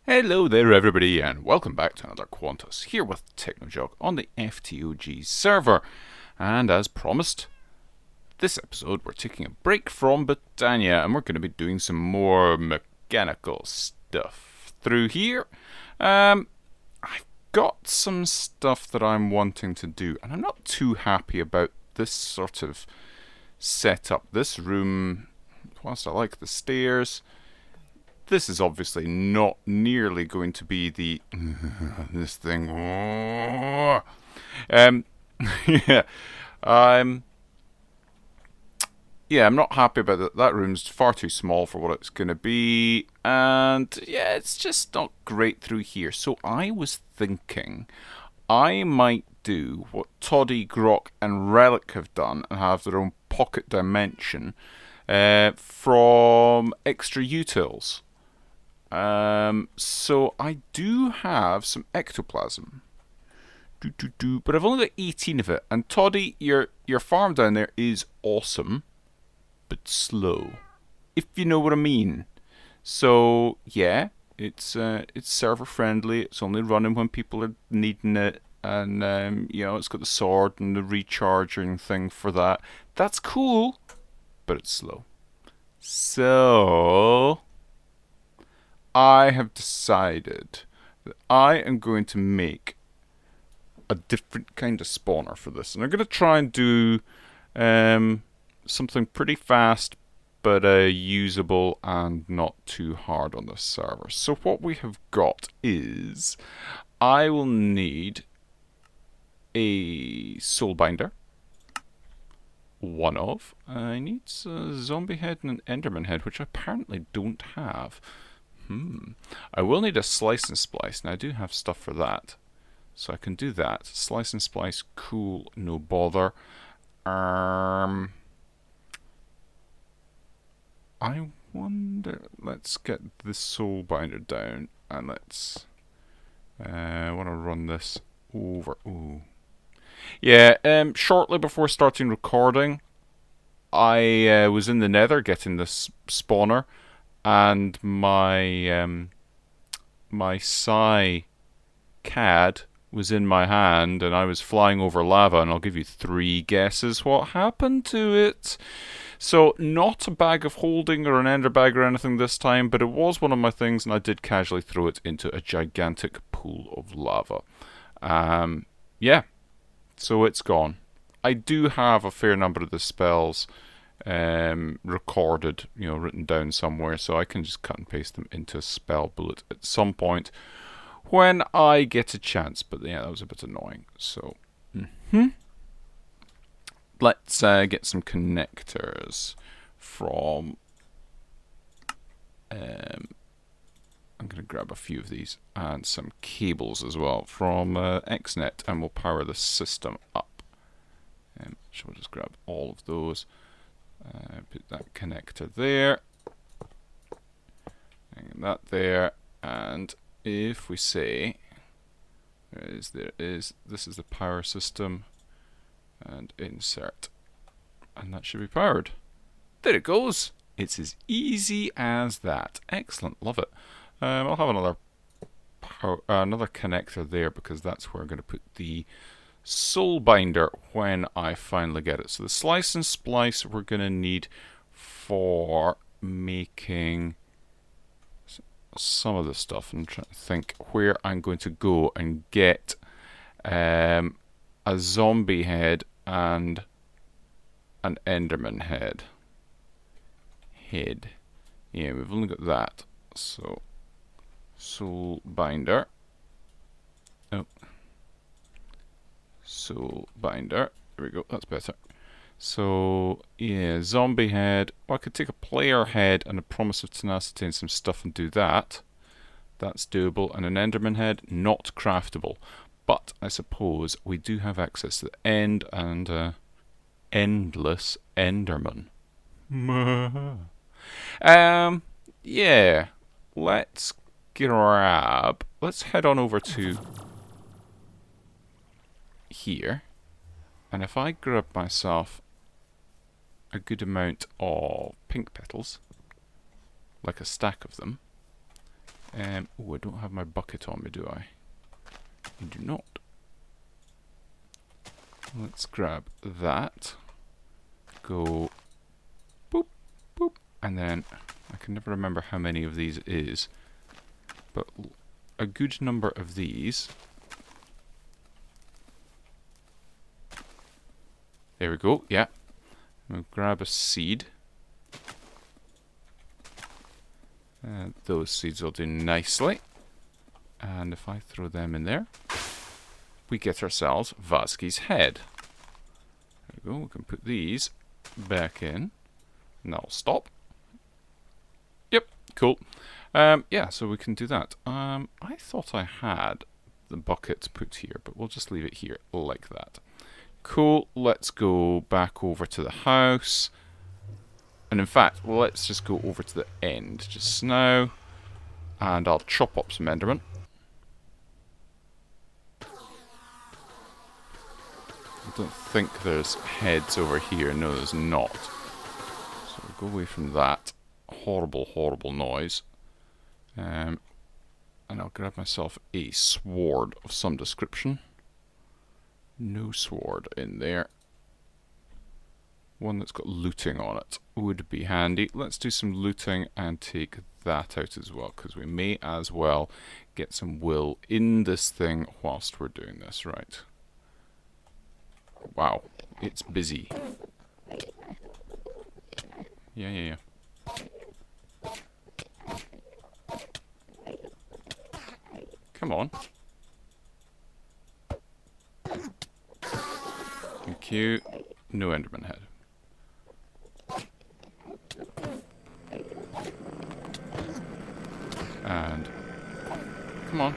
Hello there everybody and welcome back to another Quantus, here with TechnoJog on the FTOG server. And as promised, this episode we're taking a break from Britannia and we're going to be doing some more mechanical stuff through here. I've got some stuff that I'm wanting to do and I'm not too happy about this sort of setup. This room, whilst I like the stairs, this is obviously not nearly going to be the this thing. Yeah, I'm I'm not happy about that. That room's far too small for what it's going to be, and yeah, it's just not great through here. So I was thinking I might do what Toddy, Grok, and Relic have done and have their own pocket dimension from extra utils. So I do have some ectoplasm, but I've only got 18 of it. And Toddy, your farm down there is awesome, but slow, if you know what I mean. So yeah, it's server friendly. It's only running when people are needing it, and it's got the sword and the recharging thing for that. That's cool, but it's slow. So I have decided that I am going to make a different kind of spawner for this. And I'm going to try and do something pretty fast, but usable and not too hard on this server. So what we have got is I will need a soul binder. I need a zombie head and an enderman head, which I apparently don't have. I will need a slice and splice. Now I do have stuff for that, so I can do that. Slice and splice, cool, no bother. I wonder. Let's get this soul binder down, and let's. I want to run this over. Ooh. Yeah. Shortly before starting recording, I was in the Nether getting this spawner. And my Psi CAD was in my hand, and I was flying over lava, and I'll give you 3 guesses what happened to it. So, not a bag of holding or an ender bag or anything this time, but it was one of my things, and I did casually throw it into a gigantic pool of lava. Yeah, so it's gone. I do have a fair number of the spells recorded, written down somewhere, so I can just cut and paste them into a spell bullet at some point when I get a chance. But yeah, that was a bit annoying. So, let's get some connectors from. I'm going to grab a few of these and some cables as well from XNet, and we'll power the system up. So we'll just grab all of those. Put that connector there, and that there, and if we say this is the power system, and insert, and that should be powered. There it goes. It's as easy as that. Excellent, love it. I'll have another connector there because that's where I'm going to put the soul binder when I finally get it. So the slice and splice we're going to need for making some of the stuff. I'm trying to think where I'm going to go and get a zombie head and an enderman head. Yeah, we've only got that. So soul binder. Soul binder. There we go. That's better. So yeah, zombie head. Well, I could take a player head and a promise of tenacity and some stuff and do that. That's doable. And an enderman head, not craftable. But I suppose we do have access to the end and endless enderman. Yeah. Let's grab. Let's head on over to here, and if I grab myself a good amount of pink petals, like a stack of them, Oh, I don't have my bucket on me, do I? I do not. Let's grab that. Go boop, boop. And then, I can never remember how many of these it is. But a good number of these. There we go, yeah. We'll grab a seed. Those seeds will do nicely. And if I throw them in there, we get ourselves Vasky's head. There we go, we can put these back in. And that'll stop. Yep, cool. Yeah, so we can do that. I thought I had the bucket put here, but we'll just leave it here like that. Cool, let's go back over to the house. And in fact, let's just go over to the end just now. And I'll chop up some Enderman. I don't think there's heads over here. No, there's not. So we'll go away from that horrible, horrible noise. And I'll grab myself a sword of some description. No sword in there. One that's got looting on it would be handy. Let's do some looting and take that out as well, because we may as well get some wool in this thing whilst we're doing this. Right. Wow, it's busy. Yeah. Come on. Thank you. No Enderman head. And come on.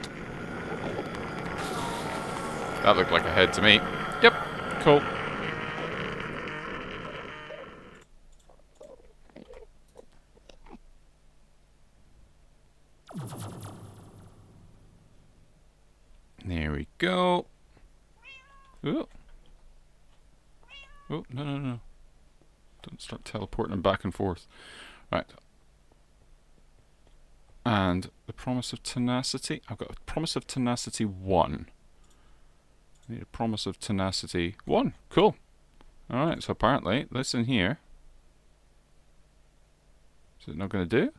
That looked like a head to me. Yep, cool. There we go. Ooh. Oh, no. Don't start teleporting them back and forth. Right. And the promise of tenacity. I've got a promise of tenacity 1. I need a promise of tenacity 1. Cool. Alright, so apparently this in here. Is it not going to do?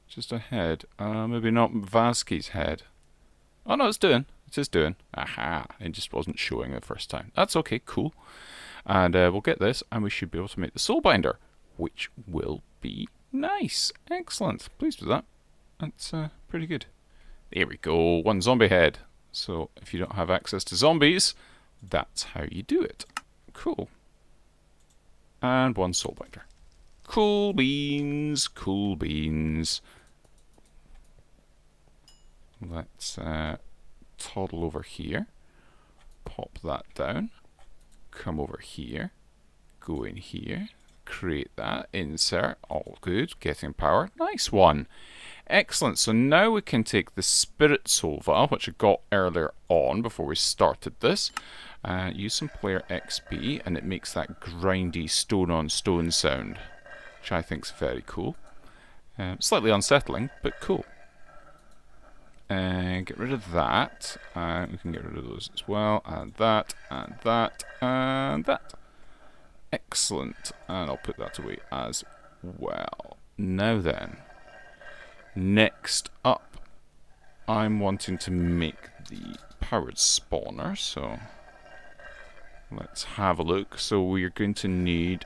Just a head. Maybe not Vasky's head. Oh no, it's doing. It is doing. Aha. It just wasn't showing the first time. That's okay, cool. And we'll get this and we should be able to make the soul binder, which will be nice. Excellent. Pleased with that. That's pretty good. There we go. 1 zombie head. So if you don't have access to zombies, that's how you do it. Cool. And 1 soul binder. Cool beans. Cool beans. Let's toddle over here. Pop that down. Come over here. Go in here. Create that. Insert. All good. Getting power. Nice one. Excellent. So now we can take the Spirit Soul Vial, which I got earlier on before we started this. Use some player XP, and it makes that grindy stone on stone sound, which I think is very cool. Slightly unsettling, but cool. Get rid of that. We can get rid of those as well. And that, and that, and that. Excellent. And I'll put that away as well. Now then. Next up, I'm wanting to make the powered spawner. So let's have a look. So we're going to need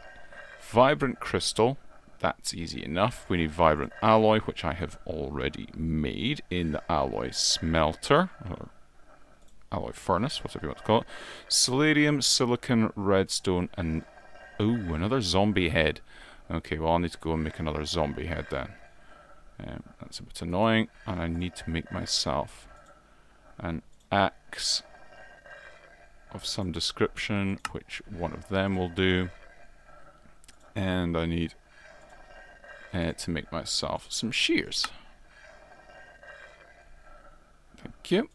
vibrant crystal. That's easy enough. We need vibrant alloy, which I have already made in the alloy smelter, or alloy furnace, whatever you want to call it. Palladium, silicon, redstone, and oh, another zombie head. Okay, well I'll need to go and make another zombie head then. That's a bit annoying, and I need to make myself an axe of some description, which one of them will do. And I need to make myself some shears. Thank you.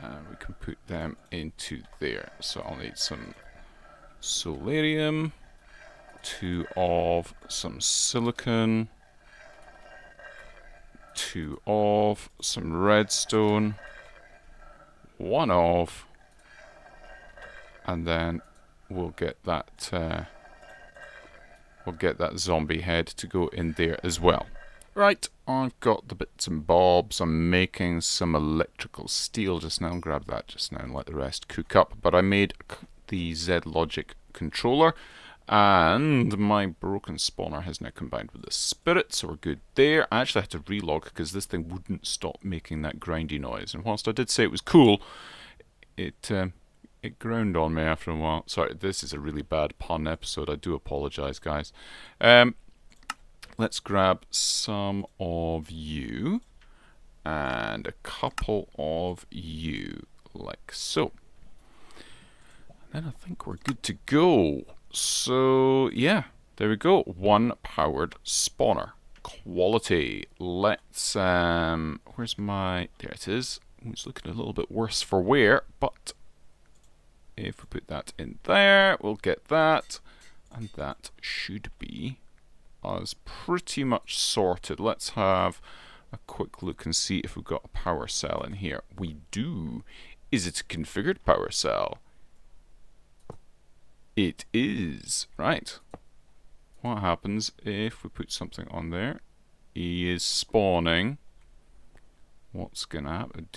And we can put them into there. So I'll need some solarium 2 of some silicon, 2 of some redstone, 1 of, and then we'll get that zombie head to go in there as well. Right, I've got the bits and bobs. I'm making some electrical steel just now. Grab that just now and let the rest cook up. But I made the Z-Logic controller, and my broken spawner has now combined with the spirit, so we're good there. I actually had to relog because this thing wouldn't stop making that grindy noise. And whilst I did say it was cool, it ground on me after a while. Sorry, this is a really bad pun episode. I do apologise, guys. Let's grab some of you and a couple of you, like so. And then I think we're good to go. So, yeah, there we go. 1 powered spawner. Quality. Let's, where's my, there it is. It's looking a little bit worse for wear, but if we put that in there, we'll get that. And that should be us pretty much sorted. Let's have a quick look and see if we've got a power cell in here. We do. Is it a configured power cell? It is. Right. What happens if we put something on there? He is spawning. What's gonna happen?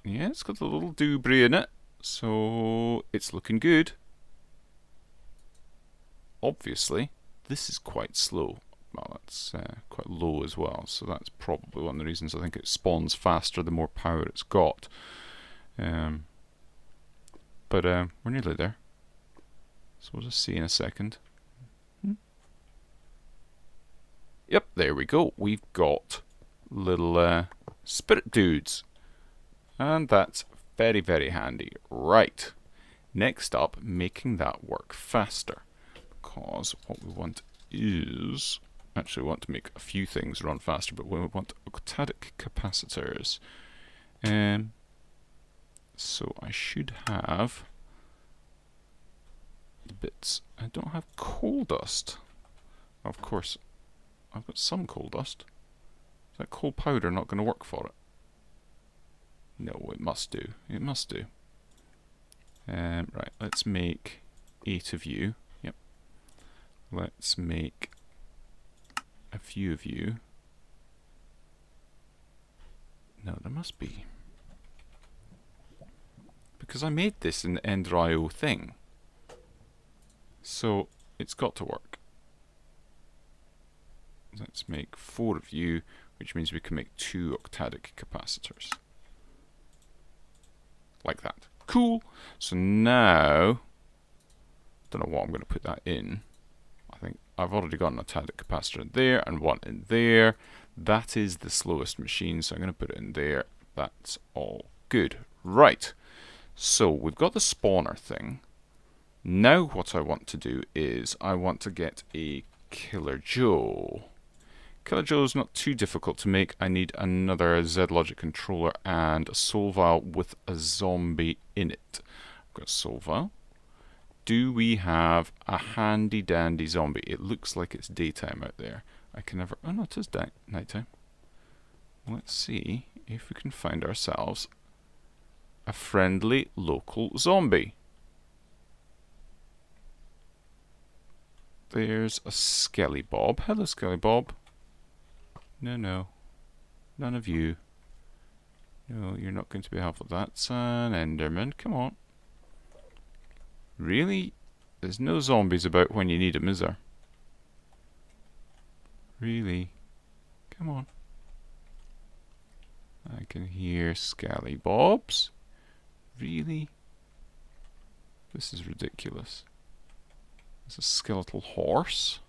Yeah, it's got a little doobree in it, so it's looking good. Obviously, this is quite slow. Well, that's quite low as well, so that's probably one of the reasons I think it spawns faster the more power it's got. But we're nearly there, so we'll just see in a second. Yep, there we go. We've got little spirit dudes, and that's very, very handy. Right, next up, making that work faster, because what we want is, actually we want to make a few things run faster, but we want octadic capacitors. So I should have the bits. I don't have coal dust. Of course, I've got some coal dust. Is that coal powder not going to work for it? No, it must do. It must do. Right, let's make 8 of you. Yep. Let's make a few of you. No, there must be. Because I made this in the Ender.io thing. So it's got to work. Let's make 4 of you, which means we can make 2 octadic capacitors. Like that. Cool. So now, don't know what I'm going to put that in. I think I've already got an octadic capacitor in there and one in there. That is the slowest machine, so I'm going to put it in there. That's all good. Right. So we've got the spawner thing. Now what I want to do is I want to get a Killer Joe. Killer Joe is not too difficult to make. I need another Z-Logic controller and a soul vial with a zombie in it. I've got a soul vial. Do we have a handy dandy zombie? It looks like it's daytime out there. I can never... Oh no, it is nighttime. Let's see if we can find ourselves a friendly local zombie. There's a Skelly Bob. Hello, Skelly Bob. No, no. None of you. No, you're not going to be helpful. That's an Enderman. Come on. Really? There's no zombies about when you need them, is there? Really? Come on. I can hear Skelly Bobs. Really? This is ridiculous. There's a skeletal horse.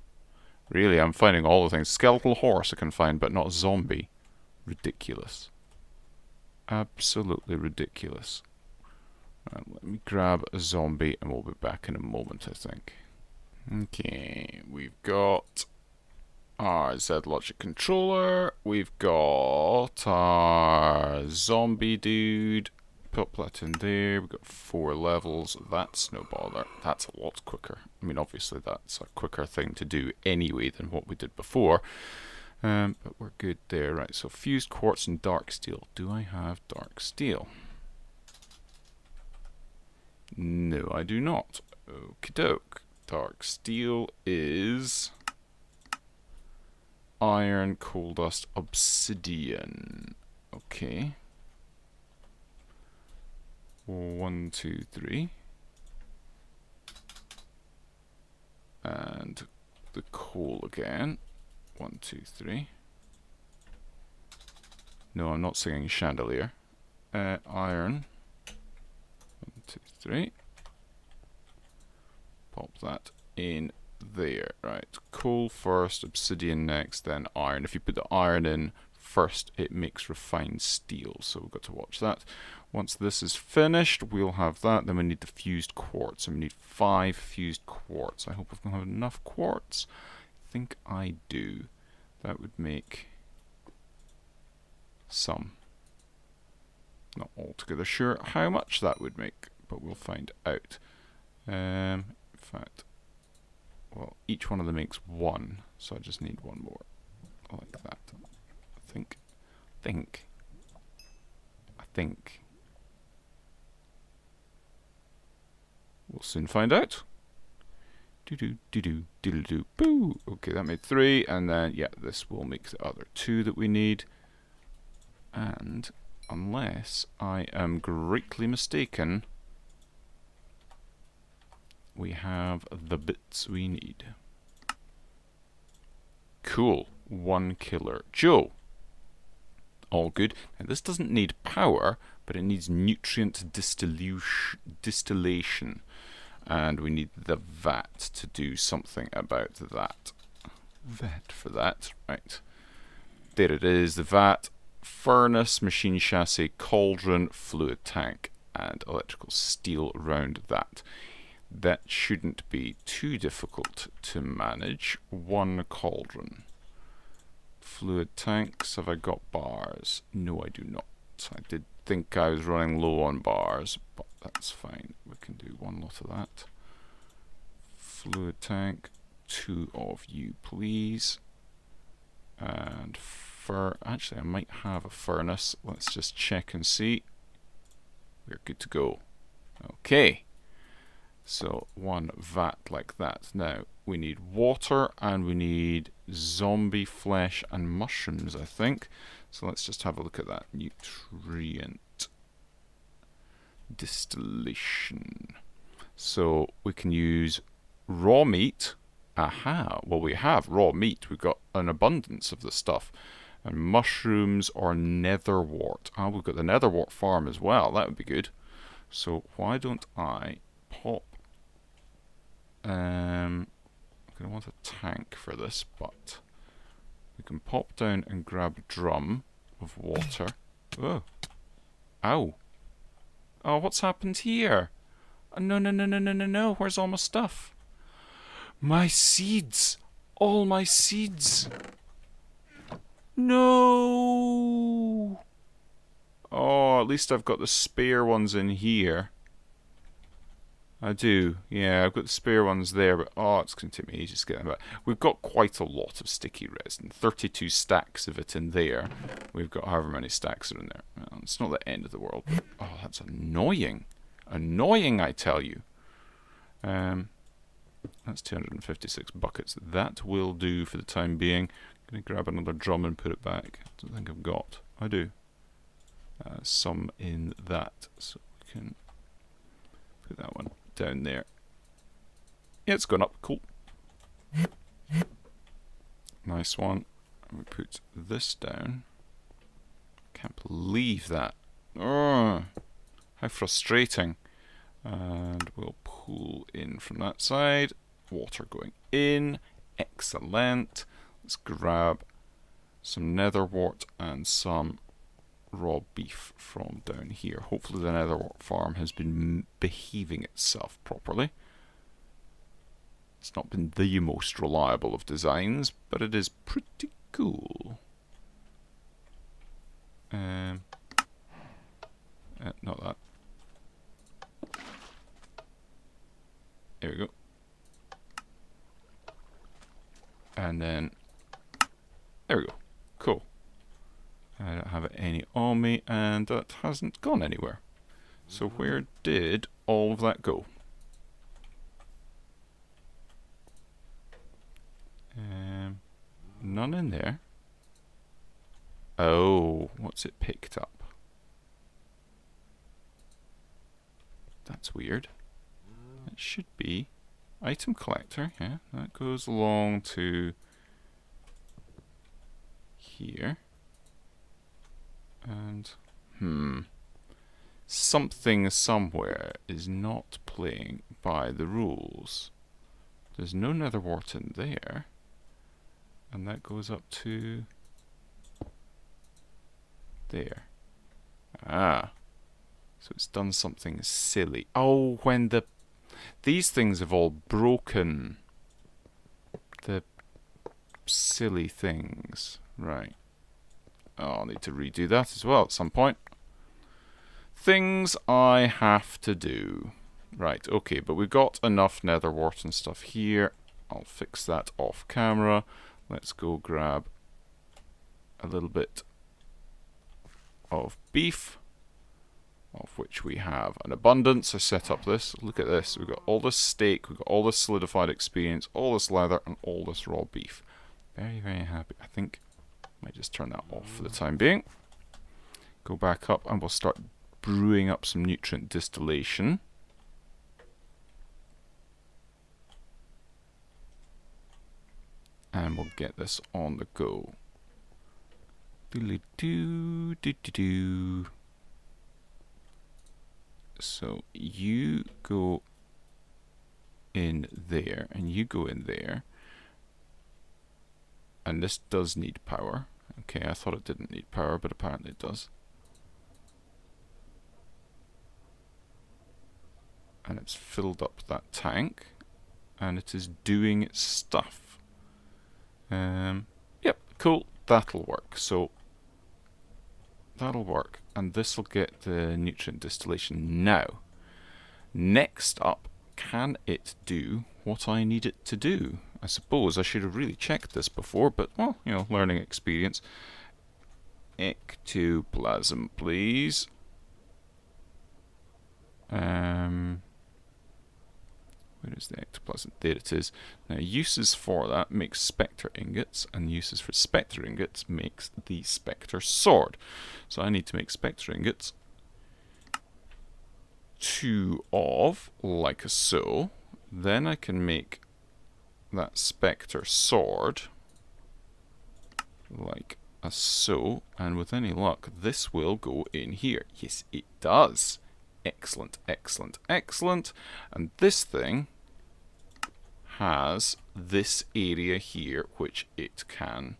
Really, I'm finding all the things. Skeletal horse I can find, but not zombie. Ridiculous. Absolutely ridiculous. Right, let me grab a zombie and we'll be back in a moment, I think. Okay, we've got our Z-Logic controller. We've got our zombie dude pop that in there. We've got 4 levels. That's no bother. That's a lot quicker. I mean, obviously that's a quicker thing to do anyway than what we did before. But we're good there. Right, so fused quartz and dark steel. Do I have dark steel? No, I do not. Okie doke. Dark steel is iron, coal dust, obsidian. Okay. 1, 2, 3. And the coal again. 1, 2, 3. No, I'm not singing chandelier. Iron. 1, 2, 3. Pop that in there. Right. Coal first, obsidian next, then iron. If you put the iron in first, it makes refined steel. So we've got to watch that. Once this is finished, we'll have that. Then we need the fused quartz. And we need 5 fused quartz. I hope I've got enough quartz. I think I do. That would make some. Not altogether sure how much that would make, but we'll find out. In fact, well, each one of them makes 1, so I just need 1 more. Like that. I think. We'll soon find out. Do-do-do-do-do-do-do. Boo! Okay, that made 3, and then, yeah, this will make the other 2 that we need. And, unless I am greatly mistaken, we have the bits we need. Cool. 1 killer Joe. All good. Now, this doesn't need power, but it needs nutrient distillation. And we need the vat to do something about that. Vat for that. Right. There it is. The vat, furnace, machine chassis, cauldron, fluid tank, and electrical steel around that. That shouldn't be too difficult to manage. 1 cauldron. Fluid tanks. Have I got bars? No, I do not. I did think I was running low on bars, but that's fine. We can do 1 lot of that. Fluid tank. 2 of you, please. And actually, I might have a furnace. Let's just check and see. We're good to go. Okay. So 1 vat like that. Now we need water and we need zombie flesh and mushrooms, I think. So let's just have a look at that. Nutrient distillation. So we can use raw meat. Aha, well we have raw meat. We've got an abundance of the stuff. And mushrooms or netherwort. Ah, we've got the netherwort farm as well. That would be good. So why don't I pop... I'm going to want a tank for this, but we can pop down and grab a drum of water. Oh. Ow. Oh, what's happened here? Oh, no. Where's all my stuff? My seeds. All my seeds. No. Oh, at least I've got the spare ones in here. I do, yeah, I've got the spare ones there, but oh, it's going to take me ages to get them back. We've got quite a lot of sticky resin, 32 stacks of it in there. We've got however many stacks are in there. Well, it's not the end of the world. Oh, that's annoying. Annoying, I tell you. That's 256 buckets. That will do for the time being. I'm going to grab another drum and put it back. I don't think I've got. I do. Some in that, so we can put that one down there. Yeah, it's gone up. Cool. Nice one. And we put this down. Can't believe that. Oh, how frustrating. And we'll pull in from that side. Water going in. Excellent. Let's grab some netherwort and some raw beef from down here. Hopefully the netherwort farm has been behaving itself properly. It's not been the most reliable of designs, but it is pretty cool. Not that. There we go. And then, there we go. Cool. I don't have any on me, and that hasn't gone anywhere. So where did all of that go? None in there. Oh, what's it picked up? That's weird. It should be item collector, yeah. That goes along to here. And, something somewhere is not playing by the rules. There's no nether wart in there. And that goes up to there. Ah. So it's done something silly. Oh, when these things have all broken. The silly things. Right. Oh, I'll need to redo that as well at some point. Things I have to do. Right, okay, but we've got enough nether wart and stuff here. I'll fix that off camera. Let's go grab a little bit of beef, of which we have an abundance. I set up this. Look at this. We've got all this steak, we've got all this solidified experience, all this leather, and all this raw beef. Very, very happy. I think I might just turn that off for the time being. Go back up and we'll start brewing up some nutrient distillation. And we'll get this on the go. Doodly-doo. So you go in there, and you go in there. And this does need power. Okay, I thought it didn't need power, but apparently it does. And it's filled up that tank. And it is doing its stuff. Yep, cool. That'll work. So that'll work, and this will get the nutrient distillation now. Next up, can it do what I need it to do? I suppose I should have really checked this before, but well, you know, learning experience. Ectoplasm, please. Where is the ectoplasm? There it is. Now, uses for that makes spectre ingots, and uses for spectre ingots makes the spectre sword. So I need to make spectre ingots. 2 of, like so. Then I can make that spectre sword, like so. And with any luck, this will go in here. Yes, it does. Excellent, excellent, excellent. And this thing has this area here which it can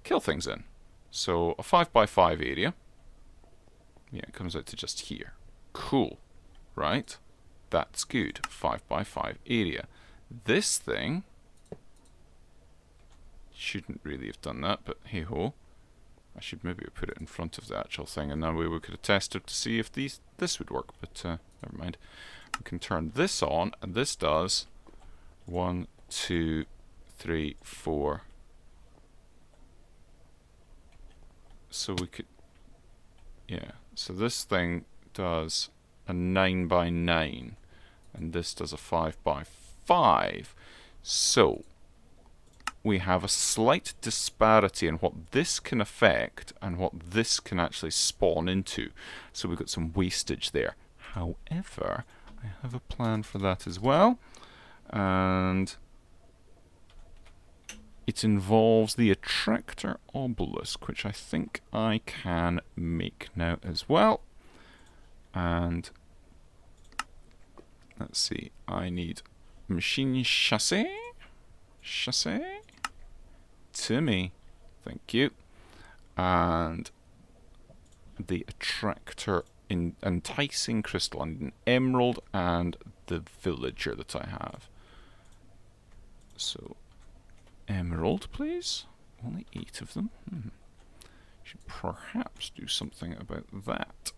kill things in. So a 5x5 area. Yeah, it comes out to just here. Cool. Right? That's good. 5x5 area. This thing shouldn't really have done that, but hey ho. I should maybe put it in front of the actual thing, and that way we could have tested to see if this would work, but never mind. We can turn this on, and this does 1, 2, 3, 4. So we could, yeah, so this thing does a 9x9, and this does a 5x5. So we have a slight disparity in what this can affect and what this can actually spawn into. So we've got some wastage there. However, I have a plan for that as well. And it involves the attractor obelisk, which I think I can make now as well. And let's see, I need machine chassis. To me, thank you. And the attractor in enticing crystal, and an emerald, and the villager that I have. So emerald, please. Only 8 of them. Should perhaps do something about that.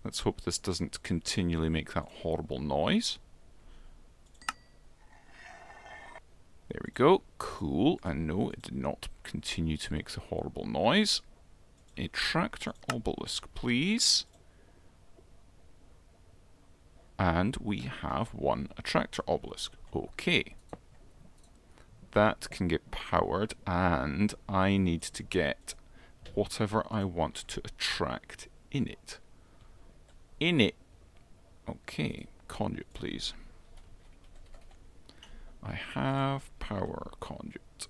Let's hope this doesn't continually make that horrible noise. There we go. Cool. And no, it did not continue to make the horrible noise. Attractor obelisk, please. And we have one attractor obelisk. Okay. That can get powered, and I need to get whatever I want to attract in it. Okay, conduit, please. I have power conduit.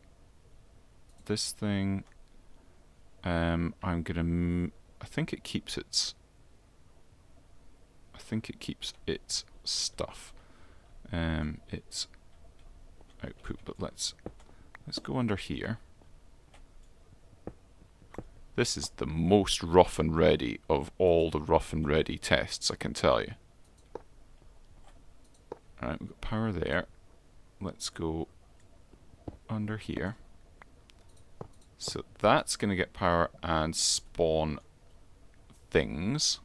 This thing, I'm gonna. I think it keeps its stuff. Its output, but let's go under here. This is the most rough and ready of all the rough and ready tests, I can tell you. Alright, we've got power there. Let's go under here. So that's going to get power and spawn things.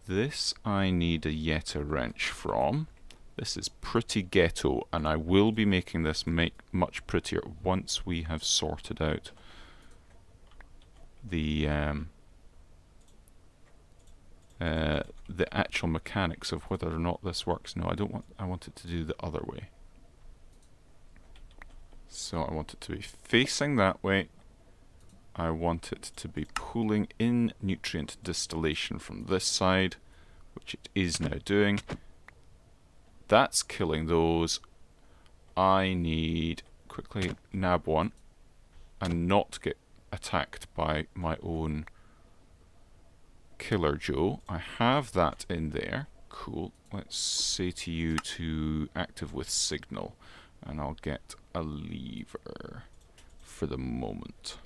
This I need a Yeta wrench from. This is pretty ghetto, and I will be making this much prettier once we have sorted out the actual mechanics of whether or not this works. No, I want it to do the other way. So I want it to be facing that way. I want it to be pulling in nutrient distillation from this side, which it is now doing. That's killing those. I need quickly nab one and not get attacked by my own Killer Joe. I have that in there. Cool. Let's say to you to active with signal, and I'll get a lever for the moment.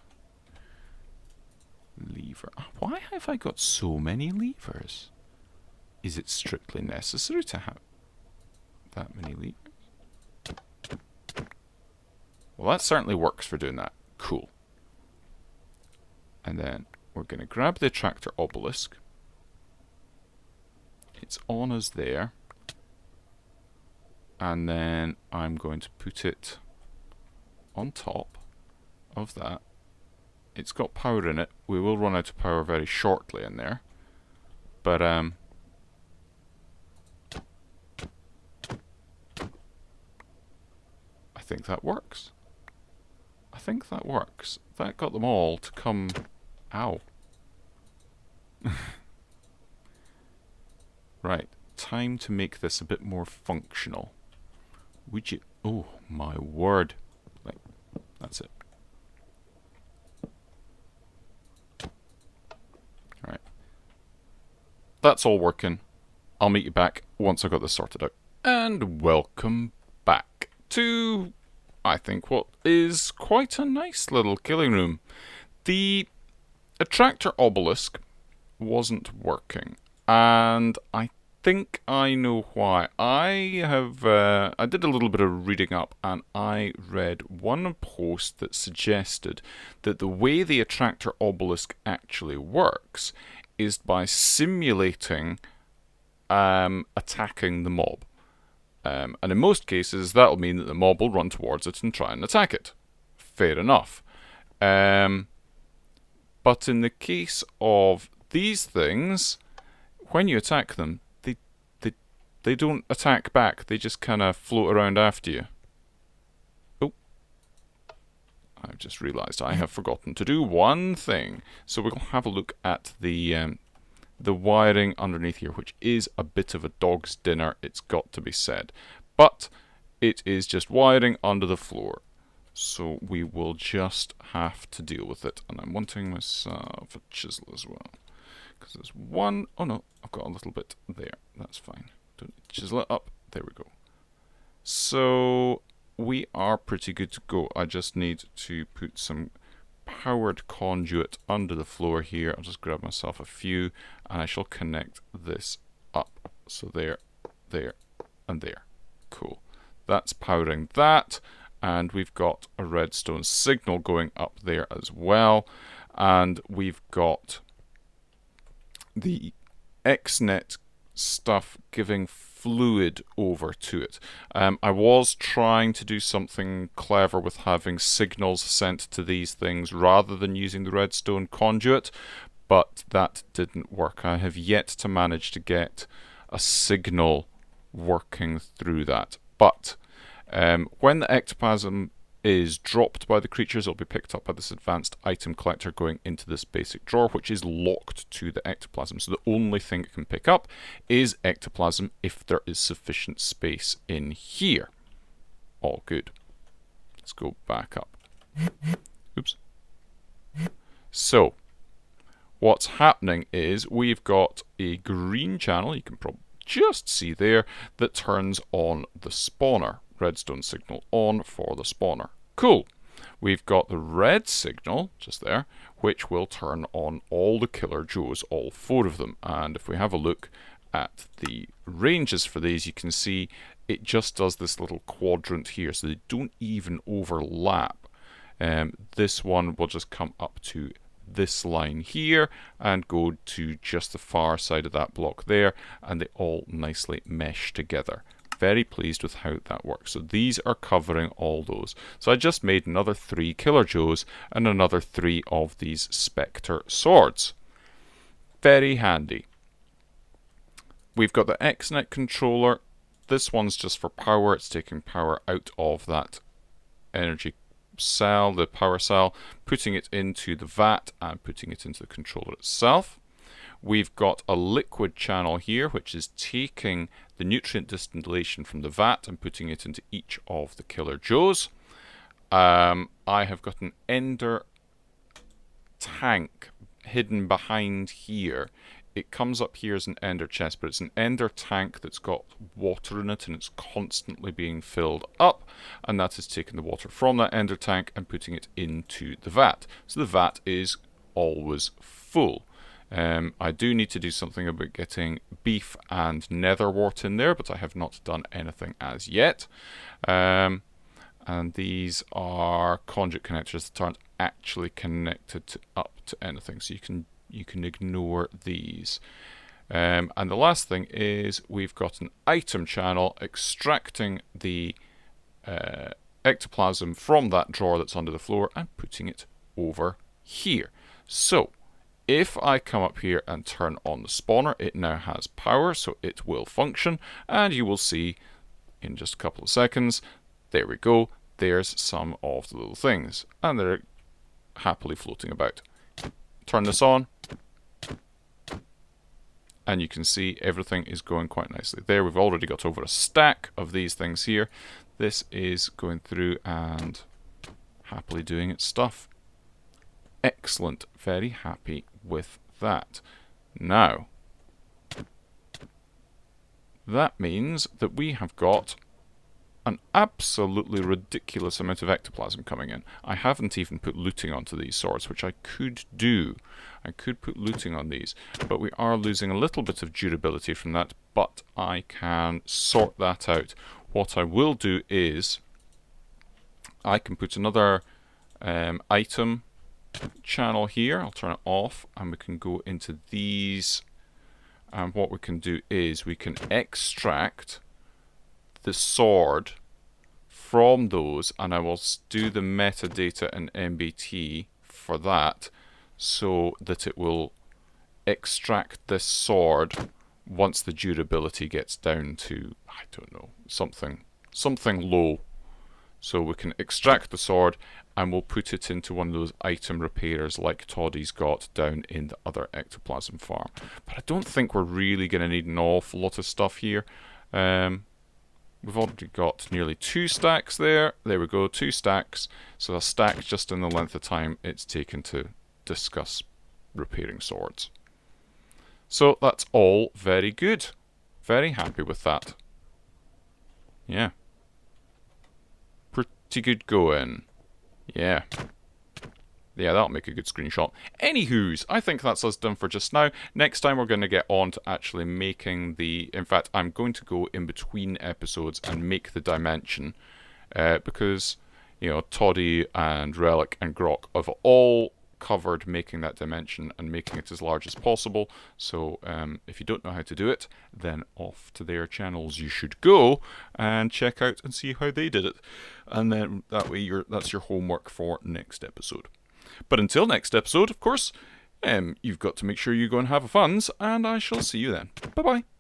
Lever. Why have I got so many levers? Is it strictly necessary to have that many levers? Well, that certainly works for doing that. Cool. And then we're going to grab the attractor obelisk. It's on us there. And then I'm going to put it on top of that. It's got power in it. We will run out of power very shortly in there. But I think that works. I think that works. That got them all to come... Ow. Right. Time to make this a bit more functional. Would you... Oh, my word. Right. That's it. Right. That's all working. I'll meet you back once I've got this sorted out. And welcome back to... I think what is quite a nice little killing room. The attractor obelisk wasn't working, and I think I know why. I did a little bit of reading up, and I read one post that suggested that the way the attractor obelisk actually works is by simulating attacking the mob. And in most cases, that'll mean that the mob will run towards it and try and attack it. Fair enough. But in the case of these things, when you attack them, they don't attack back. They just kind of float around after you. Oh. I've just realised I have forgotten to do one thing. So we'll have a look at the wiring underneath here, which is a bit of a dog's dinner, it's got to be said. But it is just wiring under the floor. So we will just have to deal with it. And I'm wanting myself a chisel as well. Because there's one... Oh no, I've got a little bit there. That's fine. Don't need to chisel it up. There we go. So we are pretty good to go. I just need to put some powered conduit under the floor here. I'll just grab myself a few and I shall connect this up. So there, there, and there. Cool. That's powering that, and we've got a redstone signal going up there as well, and we've got the XNet stuff giving fluid over to it. I was trying to do something clever with having signals sent to these things rather than using the redstone conduit, but that didn't work. I have yet to manage to get a signal working through that. But when the ectoplasm is dropped by the creatures, it'll be picked up by this advanced item collector going into this basic drawer, which is locked to the ectoplasm. So the only thing it can pick up is ectoplasm if there is sufficient space in here. All good. Let's go back up. Oops. So what's happening is we've got a green channel, you can probably just see there, that turns on the spawner. Redstone signal on for the spawner. Cool. We've got the red signal just there, which will turn on all the killer joes, all 4 of them. And if we have a look at the ranges for these, you can see it just does this little quadrant here, so they don't even overlap. This one will just come up to this line here and go to just the far side of that block there, and they all nicely mesh together. Very pleased with how that works. So these are covering all those. So I just made another 3 killer joes and another 3 of these spectre swords. Very handy. We've got the XNet controller. This one's just for power. It's taking power out of that energy cell, the power cell, putting it into the vat and putting it into the controller itself. We've got a liquid channel here, which is taking the nutrient distillation from the vat and putting it into each of the killer joes. I have got an ender tank hidden behind here. It comes up here as an ender chest, but it's an ender tank that's got water in it and it's constantly being filled up, and that is taking the water from that ender tank and putting it into the vat. So the vat is always full. I do need to do something about getting beef and nether wart in there, but I have not done anything as yet. And these are conduit connectors that aren't actually connected up to anything, so you can ignore these. And the last thing is we've got an item channel extracting the ectoplasm from that drawer that's under the floor and putting it over here. So if I come up here and turn on the spawner, it now has power, so it will function, and you will see in just a couple of seconds, there we go, there's some of the little things, and they're happily floating about. Turn this on, and you can see everything is going quite nicely. There, we've already got over a stack of these things here. This is going through and happily doing its stuff. Excellent, very happy with that. Now, that means that we have got an absolutely ridiculous amount of ectoplasm coming in. I haven't even put looting onto these swords, which I could do. I could put looting on these, but we are losing a little bit of durability from that, but I can sort that out. What I will do is I can put another item channel here. I'll turn it off and we can go into these, and what we can do is we can extract the sword from those, and I will do the metadata and MBT for that so that it will extract this sword once the durability gets down to, I don't know, something low. So we can extract the sword and we'll put it into one of those item repairers like Toddy's got down in the other ectoplasm farm. But I don't think we're really going to need an awful lot of stuff here. We've already got nearly 2 stacks there. There we go, 2 stacks. So a stack just in the length of time it's taken to discuss repairing swords. So that's all very good. Very happy with that. Yeah. Pretty good going. Yeah. Yeah, that'll make a good screenshot. Anywho's, I think that's us done for just now. Next time we're going to get on to actually making the... In fact, I'm going to go in between episodes and make the dimension. Because, you know, Toddy and Relic and Grok have all covered making that dimension and making it as large as possible. So if you don't know how to do it, then off to their channels you should go and check out and see how they did it. And then that way that's your homework for next episode. But until next episode, of course, you've got to make sure you go and have a funs, and I shall see you then. Bye bye.